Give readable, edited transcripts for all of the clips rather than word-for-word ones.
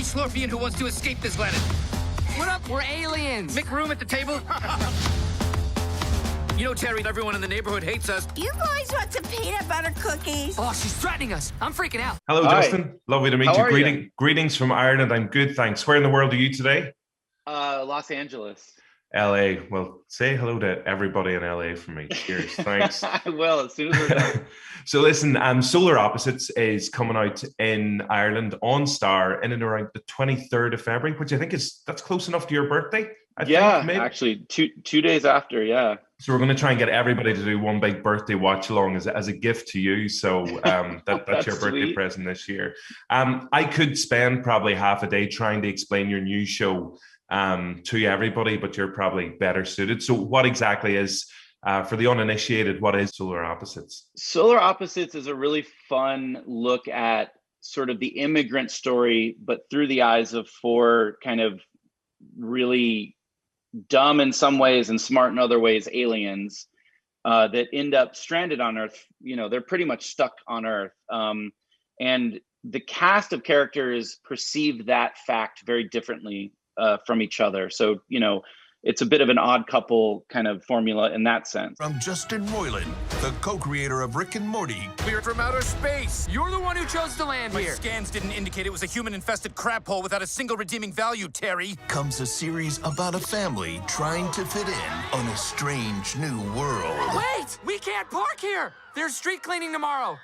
Slorpian who wants to escape this planet. What up? We're aliens. Make room at the table. You know, Terry, everyone in the neighborhood hates us. You boys want some peanut butter cookies? Oh, she's threatening us. I'm freaking out. Hello, Hi. Justin. Lovely to meet How you. are you? Greetings from Ireland. I'm good, thanks. Where in the world are you today? Los Angeles. LA. Well, say hello to everybody in LA for me. Cheers. Thanks. I will, as soon as we're done. So listen, Solar Opposites is coming out in Ireland on Star in and around the 23rd of February, which I think that's close enough to your birthday. I think, maybe. Actually, two days after, yeah. So we're going to try and get everybody to do one big birthday watch along as a gift to you. So that's your birthday sweet. present this year. I could spend probably half a day trying to explain your new show to everybody, but you're probably better suited. So what exactly is, for the uninitiated, what is Solar Opposites? Solar Opposites is a really fun look at sort of the immigrant story, but through the eyes of four kind of really dumb in some ways and smart in other ways aliens that end up stranded on Earth. You know, they're pretty much stuck on Earth. And the cast of characters perceive that fact very differently from each other. So, you know, it's a bit of an odd couple kind of formula in that sense. From Justin Roiland, the co-creator of Rick and Morty. We're from outer space. You're the one who chose to land My here. scans didn't indicate it was a human-infested crap hole without a single redeeming value, Terry. Comes a series about a family trying to fit in on a strange new world. Wait! We can't park here! There's street cleaning tomorrow.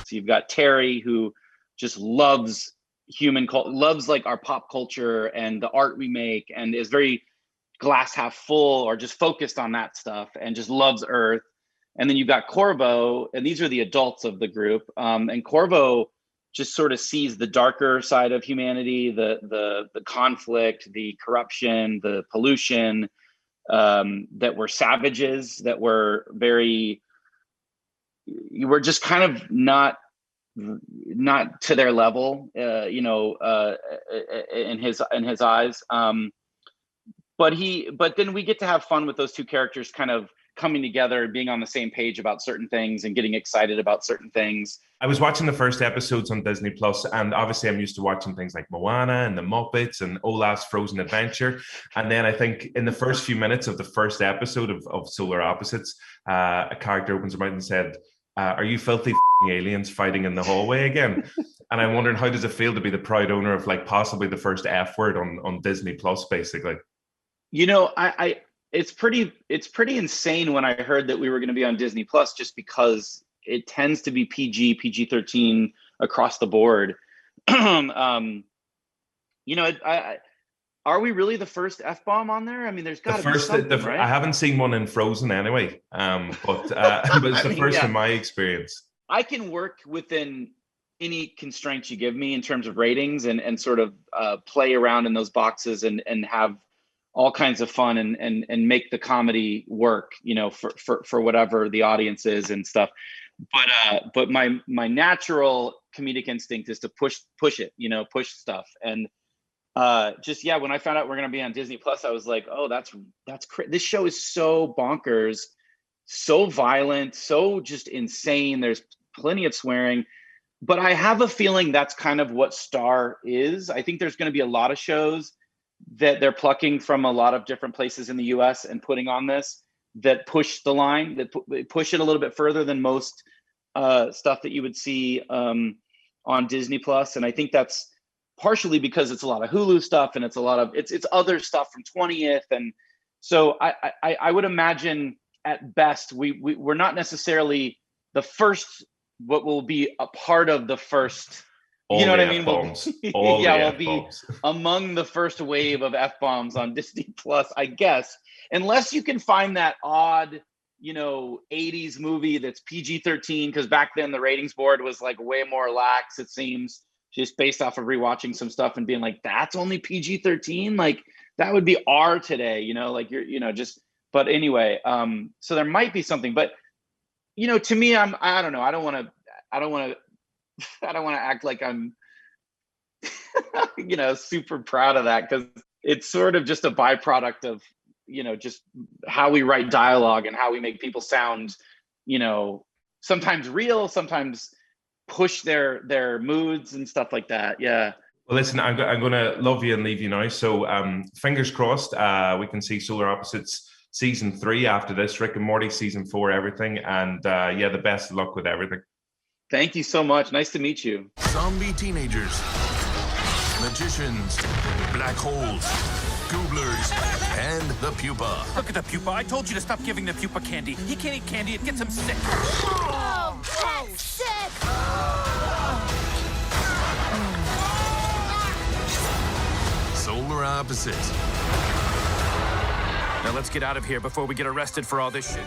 So you've got Terry, who just loves loves like our pop culture and the art we make, and is very glass half full or just focused on that stuff and just loves Earth. And then you've got Corvo, and these are the adults of the group. And Corvo just sort of sees the darker side of humanity, the conflict, the corruption, the pollution, that we're savages, that we're just kind of not to their level, in his eyes. But then we get to have fun with those two characters kind of coming together and being on the same page about certain things and getting excited about certain things. I was watching the first episodes on Disney Plus, and obviously I'm used to watching things like Moana and the Muppets and Olaf's Frozen Adventure. And then I think in the first few minutes of the first episode of Solar Opposites, a character opens her mouth and said, "Are you filthy aliens fighting in the hallway again?" And I'm wondering, how does it feel to be the proud owner of like possibly the first F word on Disney Plus, basically? You know, it's pretty insane when I heard that we were going to be on Disney Plus, just because it tends to be PG-13 across the board. Are we really the first F-bomb on there? I mean, there's got to be something, right? I haven't seen one in Frozen anyway, but it's the first in my experience. I can work within any constraints you give me in terms of ratings and sort of play around in those boxes and have all kinds of fun and make the comedy work, you know, for whatever the audience is and stuff. But my natural comedic instinct is to push it, you know, push stuff. And when I found out we're going to be on Disney Plus, I was like, oh, this show is so bonkers, so violent, so just insane. There's plenty of swearing, but I have a feeling that's kind of what Star is. I think there's going to be a lot of shows that they're plucking from a lot of different places in the US and putting on this that push the line, that push it a little bit further than most stuff that you would see on Disney Plus. And I think that's partially because it's a lot of Hulu stuff and it's a lot of it's other stuff from 20th. And so I would imagine at best we're not necessarily the first, what will be a part of the first. You know what I mean? We'll be among the first wave of F-bombs on Disney Plus, I guess, unless you can find that odd, 80s movie that's PG-13, because back then the ratings board was like way more lax, it seems, just based off of rewatching some stuff and being like, that's only PG-13? Like, that would be R today, but anyway, so there might be something, but, to me, I don't know. I don't want to act like I'm, super proud of that, because it's sort of just a byproduct of, just how we write dialogue and how we make people sound, sometimes real, sometimes push their moods and stuff like that. Yeah. Well, listen, I'm going to love you and leave you now. So fingers crossed, we can see Solar Opposites season 3 after this, Rick and Morty season 4, everything. And yeah, the best of luck with everything. Thank you so much. Nice to meet you. Zombie teenagers, magicians, black holes, gooblers, and the pupa. Look at the pupa. I told you to stop giving the pupa candy. He can't eat candy. It gets him sick. Oh, that's sick. Solar Opposites. Now let's get out of here before we get arrested for all this shit.